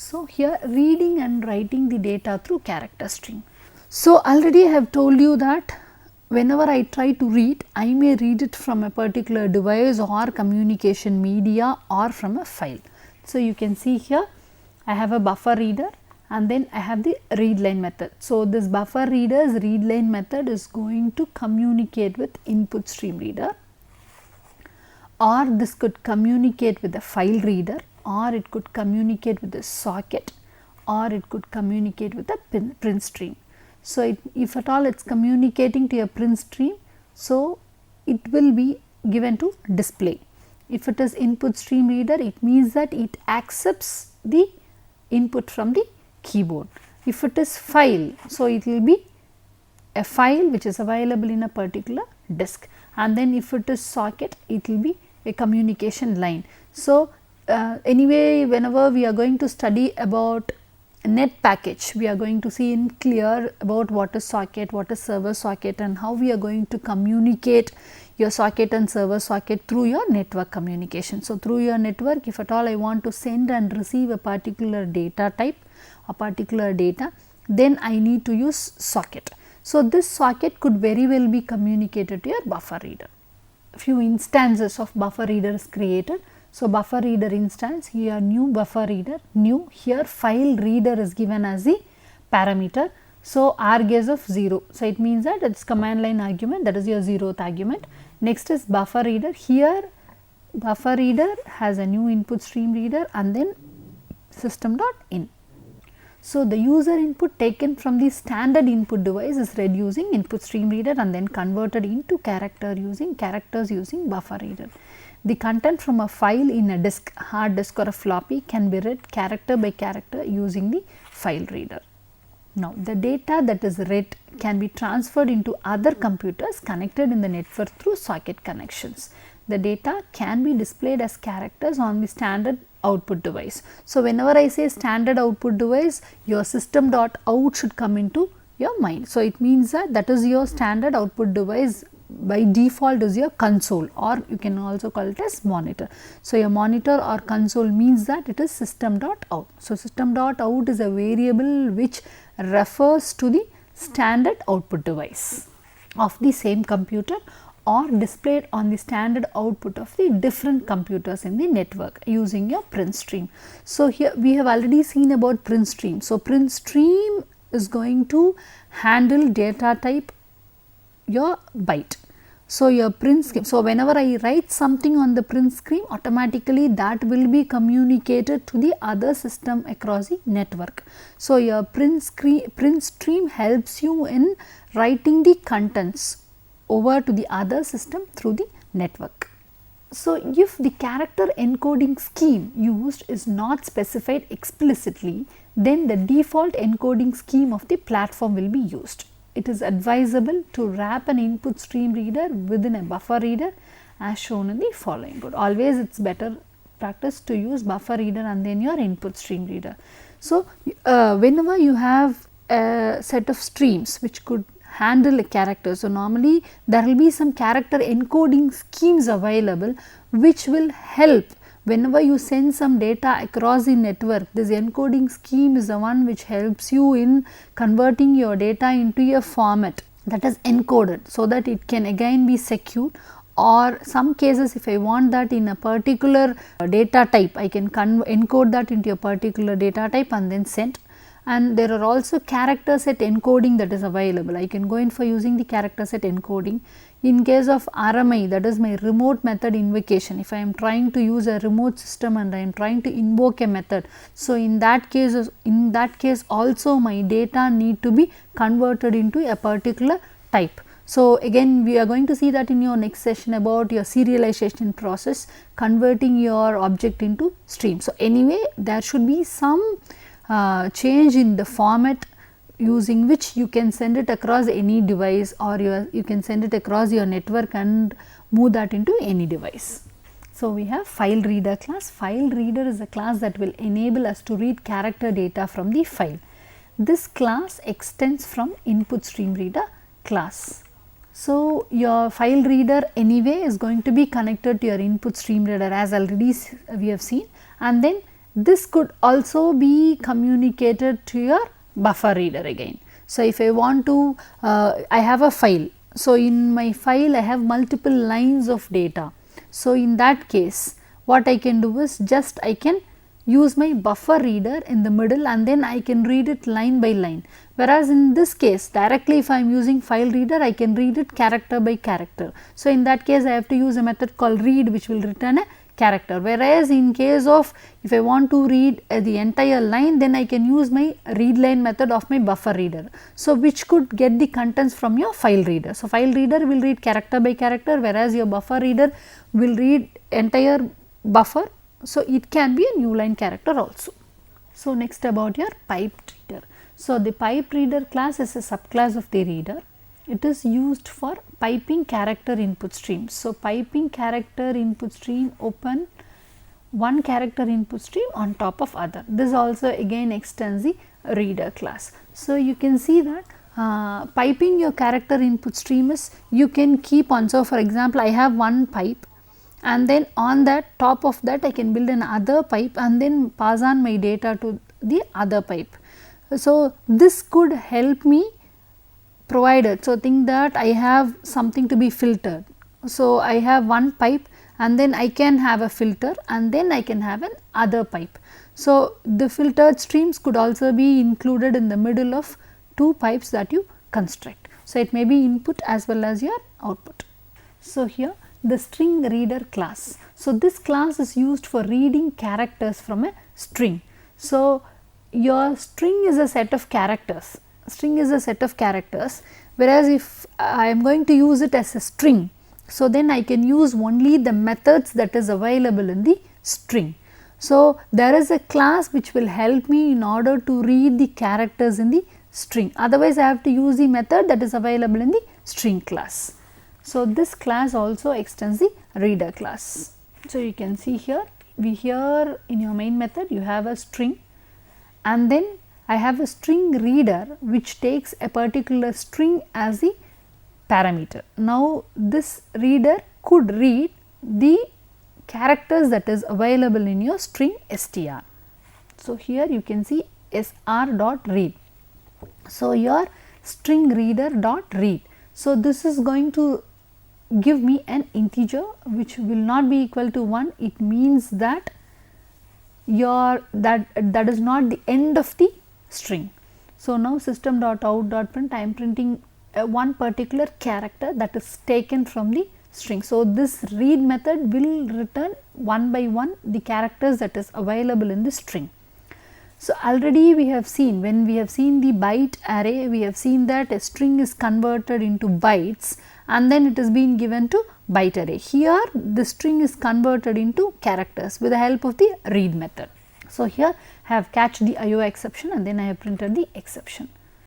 So, here reading and writing the data through character stream. So, already I have told you that whenever I try to read, I may read it from a particular device or communication media or from a file. So, you can see here I have a buffer reader and then I have the read line method. So, this buffer reader's read line method is going to communicate with input stream reader, or this could communicate with the file reader, or it could communicate with the socket, or it could communicate with the print stream. So, if at all it is communicating to a print stream, so it will be given to display. If it is input stream reader, it means that it accepts the input from the keyboard. If it is file, so it will be a file which is available in a particular disk, and then if it is socket, it will be a communication line. So, anyway, whenever we are going to study about net package, we are going to see in clear about what is socket, what is server socket, and how we are going to communicate your socket and server socket through your network communication. So, through your network, if at all I want to send and receive a particular data type, a particular data, then I need to use socket. So, this socket could very well be communicated to your buffer reader. Few instances of buffer reader is created. So, buffer reader instance, here new buffer reader, new, here file reader is given as the parameter. So, args of 0. So, it means that it is command line argument, that is your 0th argument. Next is buffer reader, here buffer reader has a new input stream reader and then system.in. So, the user input taken from the standard input device is read using input stream reader and then converted into characters using buffer reader. The content from a file in a disk, hard disk or a floppy can be read character by character using the file reader. Now, the data that is read can be transferred into other computers connected in the network through socket connections. The data can be displayed as characters on the standard output device. So, whenever I say standard output device, your system.out should come into your mind. So, it means that that is your standard output device, by default is your console, or you can also call it as monitor. So, your monitor or console means that it is system.out. So, system.out is a variable which refers to the standard output device of the same computer or displayed on the standard output of the different computers in the network using your print stream. So, here we have already seen about print stream. So, print stream is going to handle data type your byte. So, your print scheme. So, whenever I write something on the print screen, automatically that will be communicated to the other system across the network. So, your print stream helps you in writing the contents over to the other system through the network. So, if the character encoding scheme used is not specified explicitly, then the default encoding scheme of the platform will be used. It is advisable to wrap an input stream reader within a buffer reader as shown in the following code. Always it is better practice to use buffer reader and then your input stream reader. So, whenever you have a set of streams which could handle a character, so normally there will be some character encoding schemes available which will help whenever you send some data across the network. This encoding scheme is the one which helps you in converting your data into a format that is encoded, so that it can again be secured, or some cases if I want that in a particular data type, I can encode that into a particular data type and then send. And there are also character set encoding that is available. I can go in for using the character set encoding. In case of RMI, that is my remote method invocation, if I am trying to use a remote system and I am trying to invoke a method, so in that case also my data need to be converted into a particular type. So, again we are going to see that in your next session about your serialization process, converting your object into stream. So, anyway there should be some change in the format using which you can send it across any device, or you can send it across your network and move that into any device. So, we have file reader class. File reader is a class that will enable us to read character data from the file. This class extends from input stream reader class. So, your file reader anyway is going to be connected to your input stream reader as already we have seen, and then this could also be communicated to your buffer reader again. So, if I want to, I have a file. So, in my file I have multiple lines of data. So, in that case what I can do is just I can use my buffer reader in the middle and then I can read it line by line. Whereas, in this case directly if I am using file reader I can read it character by character. So, in that case I have to use a method called read which will return a character, whereas in case of if I want to read the entire line then I can use my read line method of my buffer reader. So, which could get the contents from your file reader. So, file reader will read character by character, whereas your buffer reader will read entire buffer. So, it can be a new line character also. So, next about your piped reader. So, the pipe reader class is a subclass of the reader. It is used for piping character input streams. So, piping character input stream, open one character input stream on top of other. This also again extends the reader class. So, you can see that piping your character input stream is you can keep on. So, for example, I have one pipe and then on that top of that I can build another pipe and then pass on my data to the other pipe. So, this could help me provided. So, think that I have something to be filtered. So, I have one pipe and then I can have a filter and then I can have an other pipe. So, the filtered streams could also be included in the middle of two pipes that you construct. So, it may be input as well as your output. So, here the string reader class. So, this class is used for reading characters from a string. So, your string is a set of characters. String is a set of characters, whereas if I am going to use it as a string, so then I can use only the methods that is available in the string. So, there is a class which will help me in order to read the characters in the string, otherwise I have to use the method that is available in the string class. So, this class also extends the reader class. So, you can see here in your main method you have a string and then I have a string reader which takes a particular string as the parameter. Now, this reader could read the characters that is available in your string str. So, here you can see sr dot read. So, your string reader dot read. So, this is going to give me an integer which will not be equal to 1. It means that that is not the end of the string. So, now system.out.print I am printing one particular character that is taken from the string. So, this read method will return one by one the characters that is available in the string. So, already we have seen, when we have seen the byte array, we have seen that a string is converted into bytes and then it is being given to byte array. Here the string is converted into characters with the help of the read method. So, here I have catched the IO exception and then I have printed the exception.